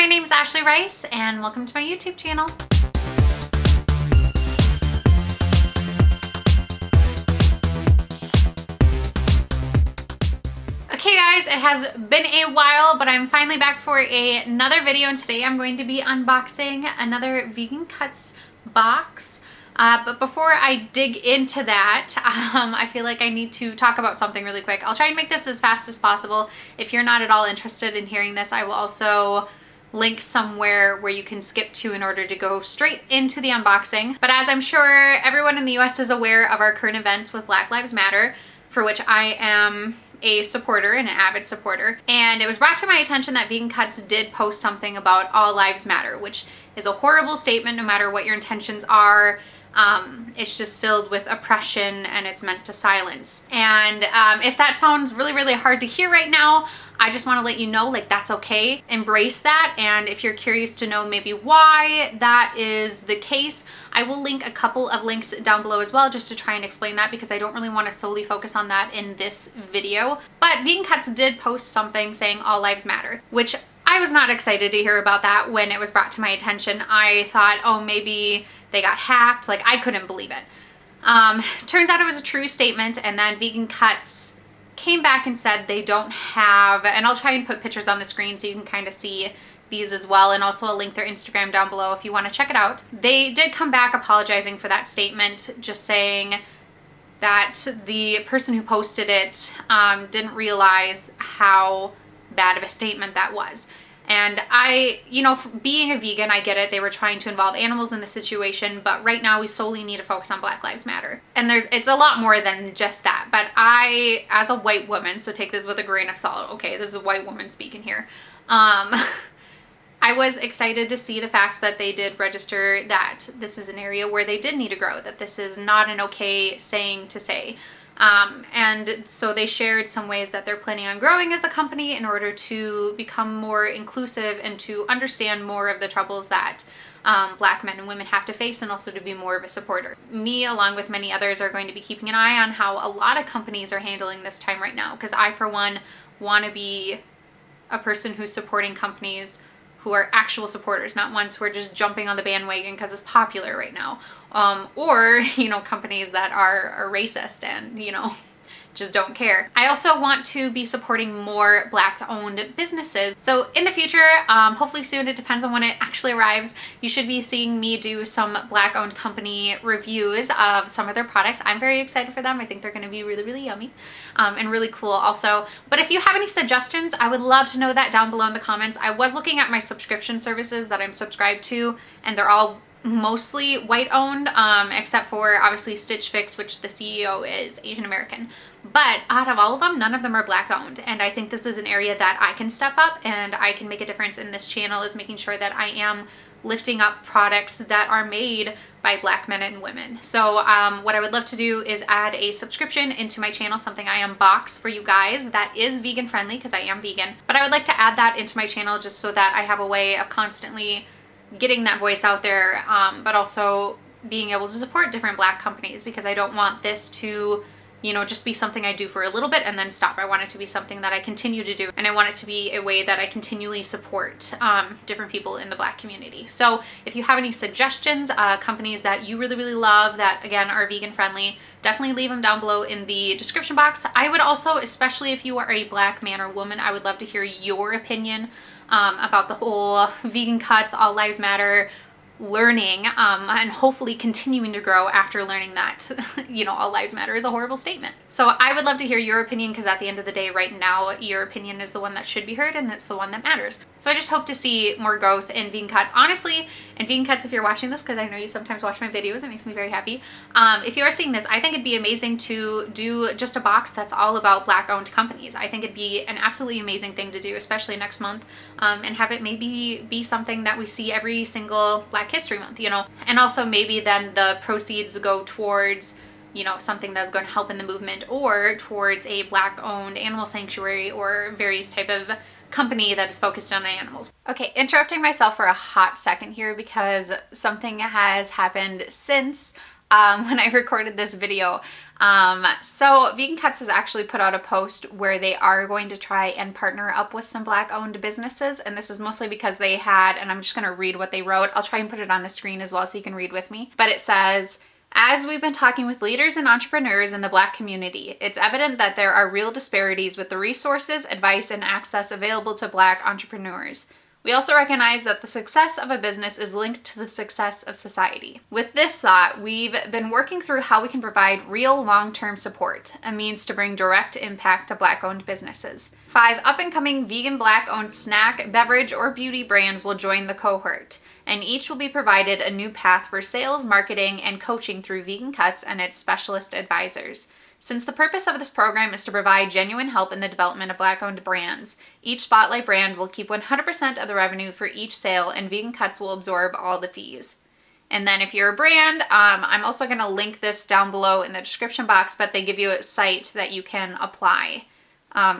name is Ashley Rice and welcome to my YouTube channel. Okay guys, it has been a while, but I'm finally back for another video, and today I'm going to be unboxing another Vegan Cuts box. But before I dig into that, I feel like I need to talk about something really quick. I'll try and make this as fast as possible. If you're not at all interested in hearing this, I will also link somewhere where you can skip to in order to go straight into the unboxing. But as I'm sure everyone in the US is aware of our current events with Black Lives Matter, for which I am a supporter and an avid supporter, and it was brought to my attention that Vegan Cuts did post something about all lives matter, which is a horrible statement no matter what your intentions are. It's just filled with oppression and it's meant to silence. And if that sounds really, really hard to hear right now, I just want to let you know, like, that's okay. Embrace that. And if you're curious to know maybe why that is the case, I will link a couple of links down below as well, just to try and explain that, because I don't really want to solely focus on that in this video. But Vegan Cuts did post something saying all lives matter, which I was not excited to hear about that when it was brought to my attention. I thought, oh, maybe they got hacked. Like, I couldn't believe it. Turns out it was a true statement, and then Vegan Cuts came back and said they don't have, and I'll try and put pictures on the screen so you can kind of see these as well, and also I'll link their Instagram down below if you want to check it out. They did come back apologizing for that statement, just saying that the person who posted it didn't realize how bad of a statement that was. And I, you know, being a vegan, I get it. They were trying to involve animals in the situation, but right now we solely need to focus on Black Lives Matter. And it's a lot more than just that. But I, as a white woman, so take this with a grain of salt, okay, this is a white woman speaking here. I was excited to see the fact that they did register that this is an area where they did need to grow, that this is not an okay saying to say. And so they shared some ways that they're planning on growing as a company in order to become more inclusive and to understand more of the troubles that Black men and women have to face, and also to be more of a supporter. Me, along with many others, are going to be keeping an eye on how a lot of companies are handling this time right now, because I, for one, want to be a person who's supporting companies who are actual supporters, not ones who are just jumping on the bandwagon because it's popular right now. Or, you know, companies that are racist and, you know, just don't care. I also want to be supporting more Black-owned businesses. So in the future, hopefully soon, it depends on when it actually arrives, you should be seeing me do some Black-owned company reviews of some of their products. I'm very excited for them. I think they're going to be really, really yummy and really cool also. But if you have any suggestions, I would love to know that down below in the comments. I was looking at my subscription services that I'm subscribed to, and they're all mostly white owned, except for obviously Stitch Fix, which the CEO is Asian American. But out of all of them, none of them are Black owned, and I think this is an area that I can step up and I can make a difference in this channel, is making sure that I am lifting up products that are made by Black men and women. So what I would love to do is add a subscription into my channel, something I unbox for you guys that is vegan friendly, because I am vegan. But I would like to add that into my channel just so that I have a way of constantly getting that voice out there, but also being able to support different Black companies, because I don't want this to, you know, just be something I do for a little bit and then stop. I want it to be something that I continue to do, and I want it to be a way that I continually support different people in the Black community. So if you have any suggestions, companies that you really, really love that, again, are vegan friendly, definitely leave them down below in the description box. I would also, especially if you are a Black man or woman, I would love to hear your opinion about the whole Vegan Cuts, all lives matter learning, and hopefully continuing to grow after learning that, you know, all lives matter is a horrible statement. So I would love to hear your opinion, because at the end of the day, right now, your opinion is the one that should be heard, and it's the one that matters. So I just hope to see more growth in Vegan Cuts. Honestly, and Vegan Cuts, if you're watching this, because I know you sometimes watch my videos, it makes me very happy. If you are seeing this, I think it'd be amazing to do just a box that's all about Black-owned companies. I think it'd be an absolutely amazing thing to do, especially next month, and have it maybe be something that we see every single Black History Month, you know, and also maybe then the proceeds go towards, you know, something that's going to help in the movement, or towards a Black-owned animal sanctuary or various type of company that is focused on animals. Okay, interrupting myself for a hot second here, because something has happened since when I recorded this video. So Vegan Cuts has actually put out a post where they are going to try and partner up with some Black-owned businesses, and this is mostly because they had, and I'm just going to read what they wrote. I'll try and put it on the screen as well so you can read with me. But it says, as we've been talking with leaders and entrepreneurs in the Black community, it's evident that there are real disparities with the resources, advice, and access available to Black entrepreneurs. We also recognize that the success of a business is linked to the success of society. With this thought, we've been working through how we can provide real long-term support, a means to bring direct impact to Black-owned businesses. 5 up-and-coming vegan Black-owned snack, beverage, or beauty brands will join the cohort, and each will be provided a new path for sales, marketing, and coaching through Vegan Cuts and its specialist advisors. Since the purpose of this program is to provide genuine help in the development of Black-owned brands, each Spotlight brand will keep 100% of the revenue for each sale, and Vegan Cuts will absorb all the fees. And then if you're a brand, I'm also going to link this down below in the description box, but they give you a site that you can apply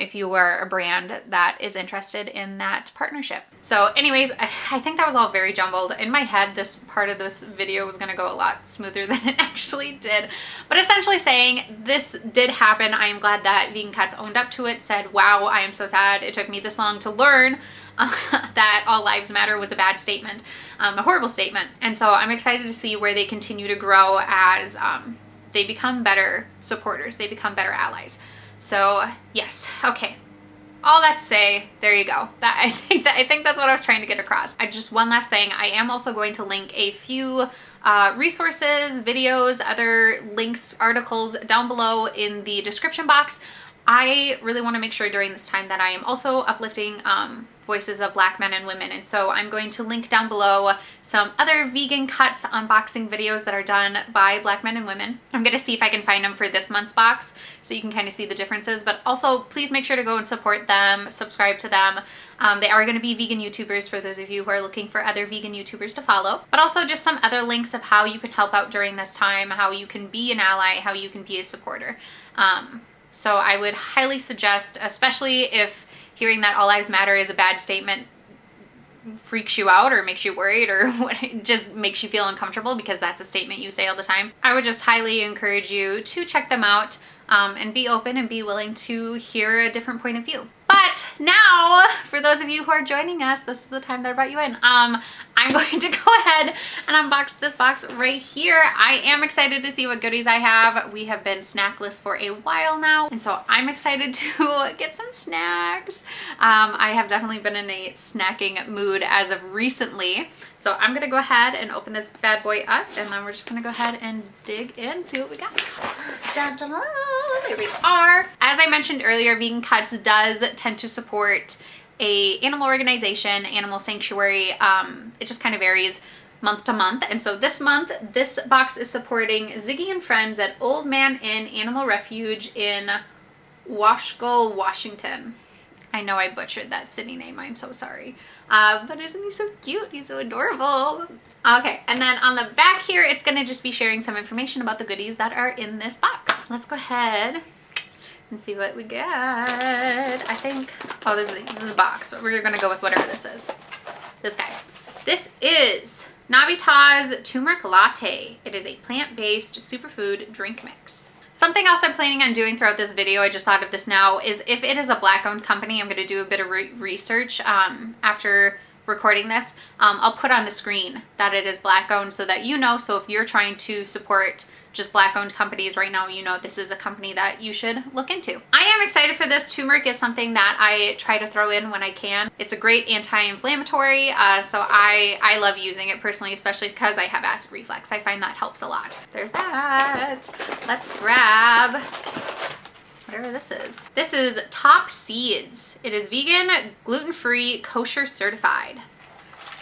if you are a brand that is interested in that partnership. So anyways, I think that was all very jumbled. In my head, this part of this video was going to go a lot smoother than it actually did. But essentially saying this did happen. I am glad that Vegan Cuts owned up to it, said, wow, I am so sad it took me this long to learn that all lives matter was a bad statement, a horrible statement. And so I'm excited to see where they continue to grow as they become better supporters, they become better allies. So yes, okay. All that to say, there you go. I think that's what I was trying to get across. Just one last thing. I am also going to link a few resources, videos, other links, articles down below in the description box. I really want to make sure during this time that I am also uplifting voices of Black men and women, and so I'm going to link down below some other Vegan Cuts unboxing videos that are done by Black men and women. I'm going to see if I can find them for this month's box so you can kind of see the differences, but also please make sure to go and support them, subscribe to them. They are going to be vegan YouTubers for those of you who are looking for other vegan YouTubers to follow, but also just some other links of how you can help out during this time, how you can be an ally, how you can be a supporter. So I would highly suggest, especially if hearing that all lives matter is a bad statement freaks you out or makes you worried or just makes you feel uncomfortable because that's a statement you say all the time, I would just highly encourage you to check them out and be open and be willing to hear a different point of view. But now, for those of you who are joining us, this is the time that I brought you in. I'm going to go ahead and unbox this box right here. I am excited to see what goodies I have. We have been snackless for a while now, and so I'm excited to get some snacks. I have definitely been in a snacking mood as of recently, so I'm gonna go ahead and open this bad boy up, and then we're just gonna go ahead and dig in, see what we got. Dun, dun, dun. There we are. As I mentioned earlier, Vegan Cuts does tend to support a animal organization, animal sanctuary. It just kind of varies month to month. And so this month, this box is supporting Ziggy and Friends at Old Man Inn Animal Refuge in Washougal, Washington. I know I butchered that city name. I'm so sorry. But isn't he so cute? He's so adorable. Okay, and then on the back here, it's going to just be sharing some information about the goodies that are in this box. Let's go ahead and see what we get. I think, oh, this is a box. We're going to go with whatever this is. This guy. This is Navitas Turmeric Latte. It is a plant-based superfood drink mix. Something else I'm planning on doing throughout this video, I just thought of this now, is if it is a Black-owned company, I'm going to do a bit of research after recording this. I'll put on the screen that it is Black-owned so that you know. So if you're trying to support just Black-owned companies right now, you know this is a company that you should look into. I am excited for this. Turmeric is something that I try to throw in when I can. It's a great anti-inflammatory, so I love using it personally, especially because I have acid reflux. I find that helps a lot. There's that. Let's grab whatever this is. This is Top Seeds. It is vegan, gluten-free, kosher certified.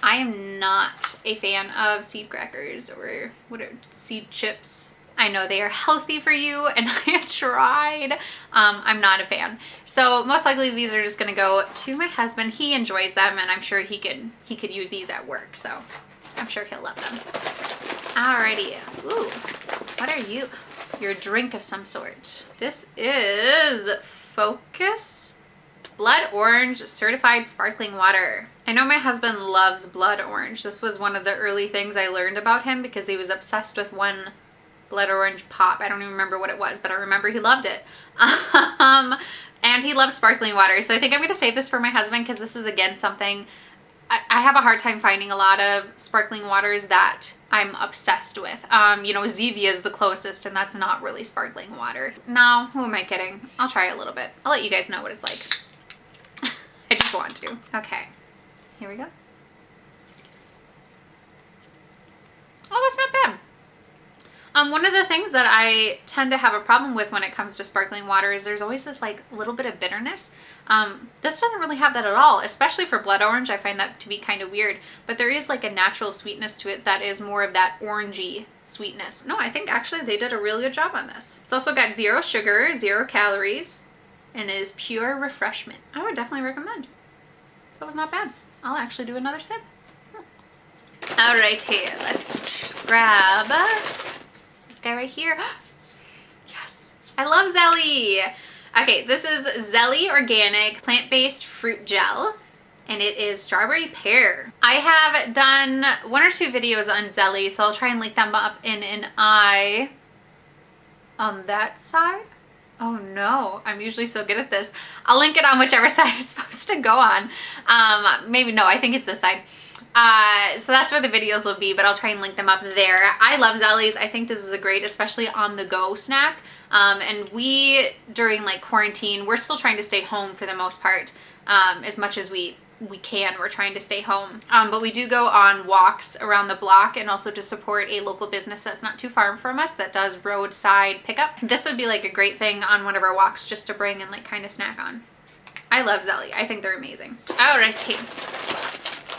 I am not a fan of seed crackers or what are seed chips. I know they are healthy for you and I have tried. I'm not a fan. So most likely these are just gonna go to my husband. He enjoys them and I'm sure he could use these at work. So I'm sure he'll love them. Alrighty. Ooh, what are you? Your drink of some sort. This is Focus Blood Orange Certified Sparkling Water. I know my husband loves blood orange. This was one of the early things I learned about him because he was obsessed with one blood orange pop. I don't even remember what it was, but I remember he loved it. And he loves sparkling water. So I think I'm going to save this for my husband because this is, again, something I have a hard time finding a lot of sparkling waters that I'm obsessed with. You know, Zevia is the closest, and that's not really sparkling water. No, who am I kidding? I'll try a little bit. I'll let you guys know what it's like. I just want to. Okay, here we go. Oh, that's not bad. One of the things that I tend to have a problem with when it comes to sparkling water is there's always this like little bit of bitterness. This doesn't really have that at all, especially for blood orange. I find that to be kind of weird, but there is like a natural sweetness to it that is more of that orangey sweetness. No, I think actually they did a really good job on this. It's also got 0 sugar, 0 calories, and it is pure refreshment. I would definitely recommend. That was not bad. I'll actually do another sip. Alrighty, let's grab this guy right here. Yes, I love Zelly. Okay, this is Zelly Organic Plant-Based Fruit Gel, and it is strawberry pear. I have done 1 or 2 videos on Zelly, so I'll try and link them up in an eye on that side. Oh no, I'm usually so good at this. I'll link it on whichever side it's supposed to go on. Maybe no, I think it's this side. So that's where the videos will be, but I'll try and link them up there. I love Zellies. I think this is a great, especially on the go snack. And we, during like quarantine, we're still trying to stay home for the most part. As much as we can, we're trying to stay home. But we do go on walks around the block and also to support a local business that's not too far from us that does roadside pickup. This would be like a great thing on one of our walks just to bring and like kind of snack on. I love Zelly. I think they're amazing. Alrighty.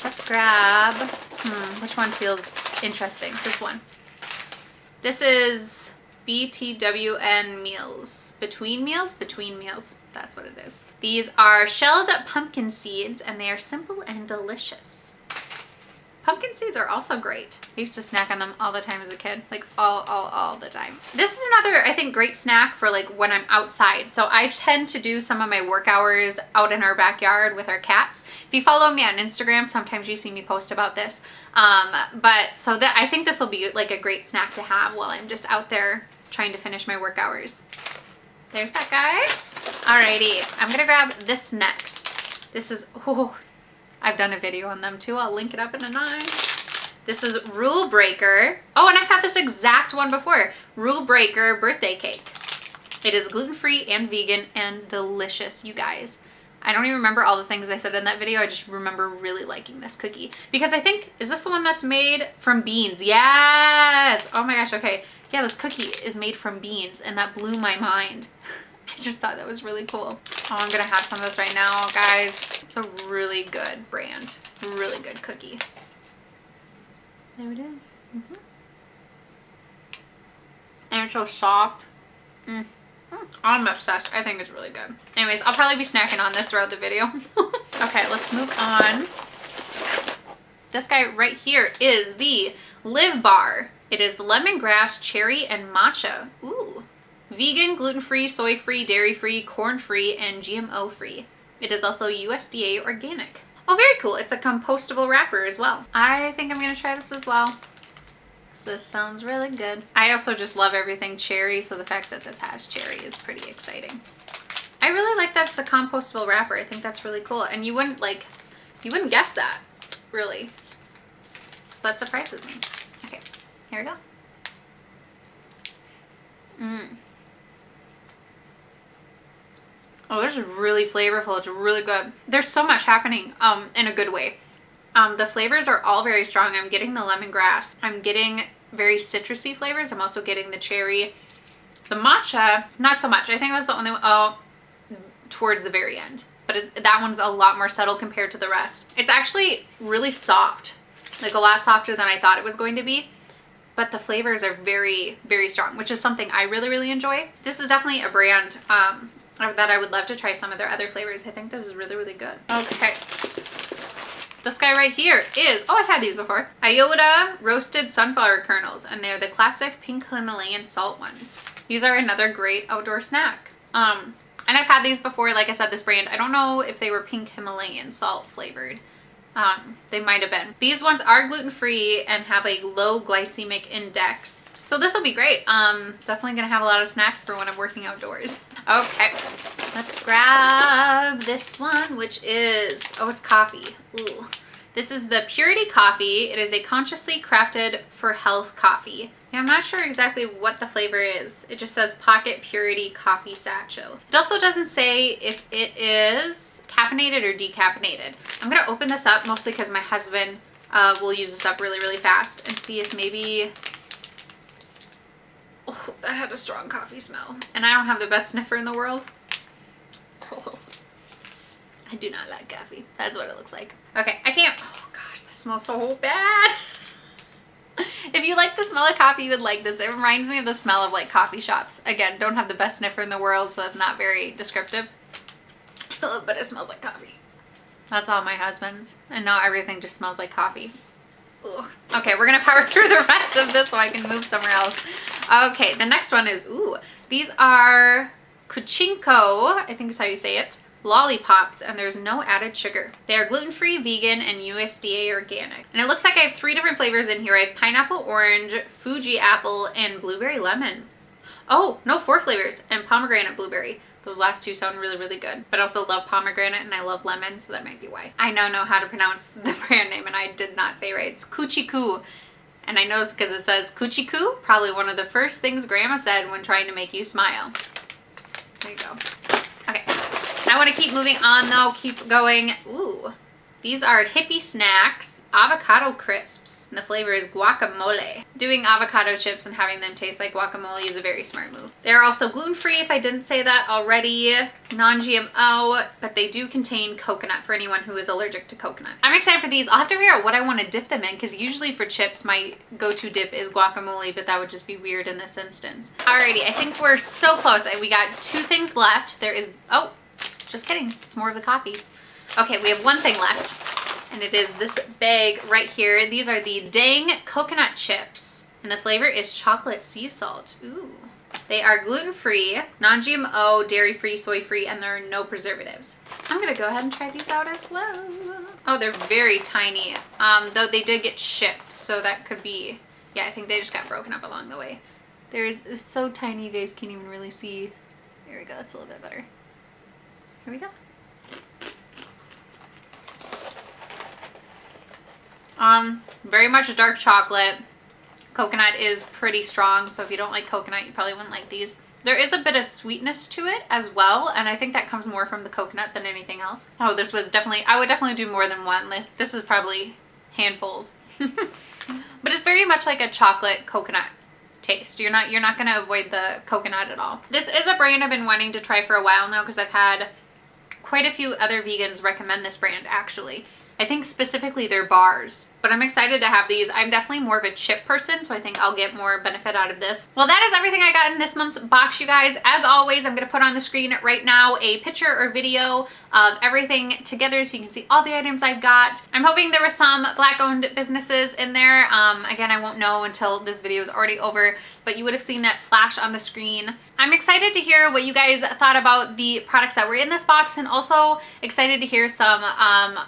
Let's grab, which one feels interesting? This one. This is BTWN meals. Between meals? Between meals. That's what it is. These are shelled pumpkin seeds, and they are simple and delicious. Pumpkin seeds are also great. I used to snack on them all the time as a kid, like all the time. This is another, I think, great snack for like when I'm outside. So I tend to do some of my work hours out in our backyard with our cats. If you follow me on Instagram, sometimes you see me post about this. But so that I think this will be like a great snack to have while I'm just out there trying to finish my work hours. There's that guy. Alrighty, I'm gonna grab this next. This is, oh, I've done a video on them too. I'll link it up in an eye. This is Rule Breaker. Oh, and I've had this exact one before. Rule Breaker birthday cake. It is gluten-free and vegan and delicious, you guys. I don't even remember all the things I said in that video. I just remember really liking this cookie. Because I think, is this the one that's made from beans? Yes! Oh my gosh, okay. Yeah, this cookie is made from beans, and that blew my mind. I just thought that was really cool. Oh, I'm gonna have some of this right now, guys. It's a really good brand. Really good cookie. There it is. And it's so soft. I'm obsessed. I think it's really good. Anyways, I'll probably be snacking on this throughout the video. Okay, let's move on. This guy right here is the Live Bar. It is lemongrass, cherry, and matcha. Ooh. Vegan, gluten-free, soy-free, dairy-free, corn-free, and GMO-free. It is also USDA organic. Oh, very cool. It's a compostable wrapper as well. I think I'm going to try this as well. This sounds really good. I also just love everything cherry, so the fact that this has cherry is pretty exciting. I really like that it's a compostable wrapper. I think that's really cool. And you wouldn't guess that, really. So that surprises me. Okay, here we go. Oh, this is really flavorful. It's really good. There's so much happening in a good way. The flavors are all very strong. I'm getting the lemongrass. I'm getting very citrusy flavors. I'm also getting the cherry. The matcha, not so much. I think that's the only one, towards the very end. But that one's a lot more subtle compared to the rest. It's actually really soft. Like a lot softer than I thought it was going to be. But the flavors are very, very strong, which is something I really, really enjoy. This is definitely a brand that I would love to try some of their other flavors. I think this is really, really good. Okay. This guy right here is, oh, I've had these before. Yoda roasted sunflower kernels, and they're the classic pink Himalayan salt ones. These are another great outdoor snack. And I've had these before, like I said, this brand. I don't know if they were pink Himalayan salt flavored. They might have been. These ones are gluten-free and have a low glycemic index So this will be great. Definitely gonna have a lot of snacks for when I'm working outdoors. Okay, let's grab this one, which is, oh, it's coffee. Ooh. This is the Purity Coffee. It is a consciously crafted for health coffee. Yeah, I'm not sure exactly what the flavor is. It just says Pocket Purity Coffee Satchel. It also doesn't say if it is caffeinated or decaffeinated. I'm gonna open this up mostly because my husband will use this up really, really fast and see if maybe, oh, that had a strong coffee smell. And I don't have the best sniffer in the world. Oh. I do not like coffee. That's what it looks like. Okay, I can't, oh gosh, that smells so bad. If you like the smell of coffee, you would like this. It reminds me of the smell of like coffee shops. Again, don't have the best sniffer in the world, so that's not very descriptive. But it smells like coffee. That's all my husband's. And now everything just smells like coffee. Ugh. Okay, we're gonna power through the rest of this so I can move somewhere else. Okay, the next one is, ooh, these are Kuchinko, I think is how you say it, lollipops, and there's no added sugar. They are gluten-free, vegan, and USDA organic. And it looks like I have 3 different flavors in here. I have pineapple orange, Fuji apple, and blueberry lemon. Oh, no, 4 flavors, and pomegranate blueberry. Those last 2 sound really, really good. But I also love pomegranate and I love lemon, so that might be why. I now know how to pronounce the brand name and I did not say right. It's Kuchiku. And I know it's because it says Kuchiku, probably one of the first things Grandma said when trying to make you smile. There you go. Okay. I want to keep moving on though, keep going. Ooh, these are hippie snacks, avocado crisps, and the flavor is guacamole. Doing avocado chips and having them taste like guacamole is a very smart move. They're also gluten-free, if I didn't say that already, non-GMO, but they do contain coconut for anyone who is allergic to coconut. I'm excited for these. I'll have to figure out what I want to dip them in, because usually for chips, my go-to dip is guacamole, but that would just be weird in this instance. Alrighty, I think we're so close. We got 2 things left. There is, oh, just kidding. It's more of the coffee. Okay, we have 1 thing left, and it is this bag right here. These are the Dang coconut chips, and the flavor is chocolate sea salt. Ooh. They are gluten-free, non-GMO, dairy-free, soy-free, and there are no preservatives. I'm gonna go ahead and try these out as well. Oh, they're very tiny, though they did get shipped, so that could be, yeah, I think they just got broken up along the way. It's so tiny you guys can't even really see. There we go, that's a little bit better. Here we go. Very much a dark chocolate. Coconut is pretty strong, so if you don't like coconut, you probably wouldn't like these. There is a bit of sweetness to it as well, and I think that comes more from the coconut than anything else. Oh, this was definitely, I would definitely do more than one. This is probably handfuls. But it's very much like a chocolate coconut taste. You're not going to avoid the coconut at all. This is a brand I've been wanting to try for a while now because I've had quite a few other vegans recommend this brand actually. I think specifically their bars, but I'm excited to have these. I'm definitely more of a chip person, so I think I'll get more benefit out of this. Well, that is everything I got in this month's box, you guys. As always, I'm gonna put on the screen right now a picture or video of everything together so you can see all the items I've got. I'm hoping there were some Black-owned businesses in there. Again, I won't know until this video is already over, but you would have seen that flash on the screen. I'm excited to hear what you guys thought about the products that were in this box, and also excited to hear some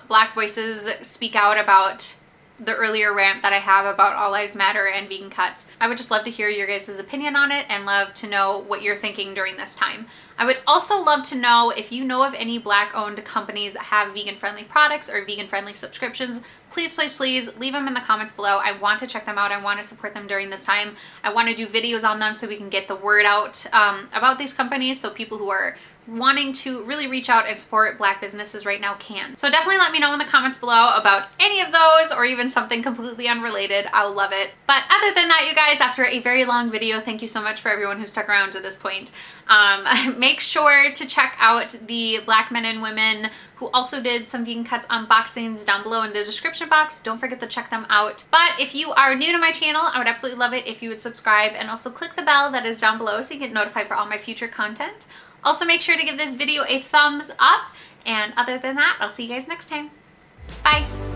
Black voices speak out about the earlier rant that I have about All Lives Matter and vegan cuts. I would just love to hear your guys' opinion on it and love to know what you're thinking during this time. I would also love to know if you know of any Black-owned companies that have vegan-friendly products or vegan-friendly subscriptions. Please, please, please leave them in the comments below. I want to check them out. I want to support them during this time. I want to do videos on them so we can get the word out about these companies so people who are wanting to really reach out and support Black businesses right now can. So definitely let me know in the comments below about any of those or even something completely unrelated. I'll love it. But other than that, you guys, after a very long video, thank you so much for everyone who stuck around to this point. Make sure to check out the Black men and women who also did some vegan cuts unboxings down below in the description box. Don't forget to check them out. But if you are new to my channel, I would absolutely love it if you would subscribe and also click the bell that is down below so you get notified for all my future content. Also, make sure to give this video a thumbs up. And other than that, I'll see you guys next time. Bye.